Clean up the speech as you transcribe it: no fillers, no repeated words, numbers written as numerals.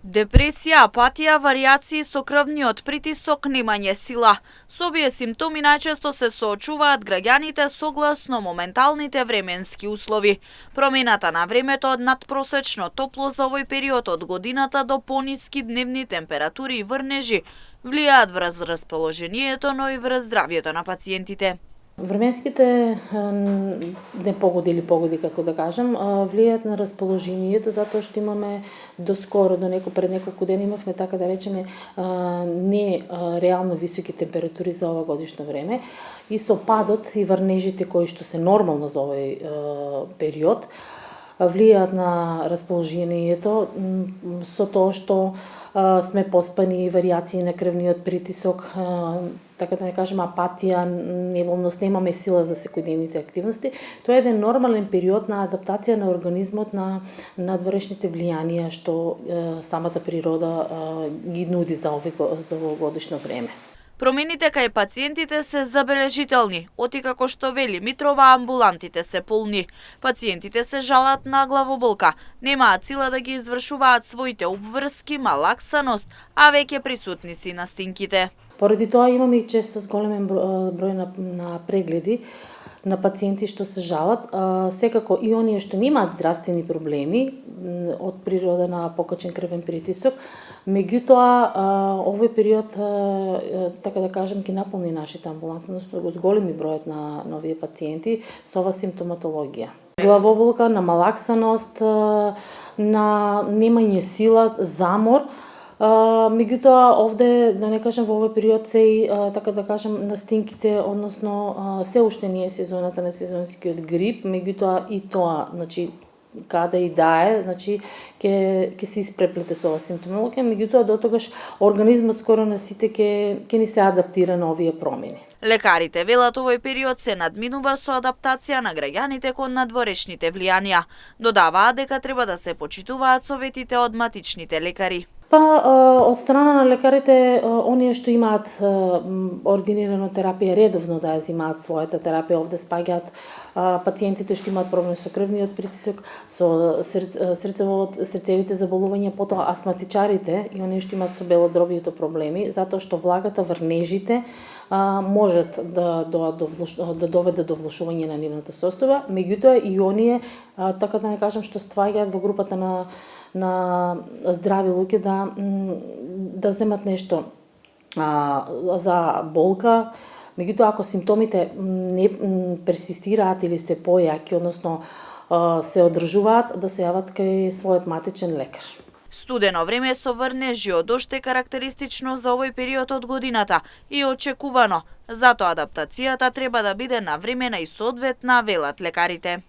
Депресија, апатија, варијации со крвниот притисок, немање сила. Со овие симптоми најчесто се соочуваат граѓаните согласно моменталните временски услови. Промената на времето од надпросечно топло за овој период од годината до пониски дневни температури и врнежи влијаат врз расположението, но и врз здравјето на пациентите. Временските непогоди или погоди, како да кажам, влијаат на расположението, затоа што имаме доскоро, пред неколку дена имавме, така да речеме, не реално високи температури за ова годишно време и со падот и врнежите кои што се нормално за овој период, влијаат на расположението со тоа што сме поспани, варијации на крвниот притисок, така да не кажем апатија, неволност, немаме сила за секојдневните активности. Тоа е еден нормален период на адаптација на организмот на надворешните влијанија што самата природа ги нуди за овогодишно време. Промените кај пациентите се забележителни, како што вели Митрова, амбулантите се полни. Пациентите се жалат на главоболка, немаат сила да ги извршуваат своите обврски, малаксаност, а веќе присутни си настинките. Поради тоа имаме и често големен број на прегледи на пациенти што се жалат, секако и оние што немаат здравствени проблеми од природа на покачен крвен притисок, меѓутоа овој период, така да кажем, ги наполни нашите амбуланти, односно зголеми бројот на овие пациенти со ова симптоматологија. Главоболка, на малаксаност, на немање сила, замор. Меѓутоа овде, да не кажем, во овој период се и, така да кажем, настинките, односно се уште не е сезоната на сезонскиот грип, меѓутоа и тоа, значи, каде и да е, значи, ќе се испреплете со ова симптомологија, меѓутоа дотогаш организмот скоро на сите ќе ни се адаптира на овие промени. Лекарите велат овој период се надминува со адаптација на граѓаните кон надворешните влијанија. Додаваат дека треба да се почитуваат советите од матичните лекари. Од страна на лекарите, оние што имаат ординирана терапија, редовно да ја земаат својата терапија. Овде спаѓаат пациентите што имаат проблем со крвниот притисок, со срцевите заболувања, потоа астматичарите и оние што имаат со белодробието проблеми, затоа што влагата, врнежите можат да доведе до влошување на нивната состојба, меѓутоа и оние, така да не кажам, што стваѓаат во групата на здрави луѓе да земат нешто за болка, меѓутоа ако симптомите не персистираат или се појаки, односно се одржуваат, да се јават кај својот матичен лекар. Студено време со врнежи од уште карактеристично за овој период од годината и очекувано, затоа адаптацијата треба да биде навремена и соодветна, велат лекарите.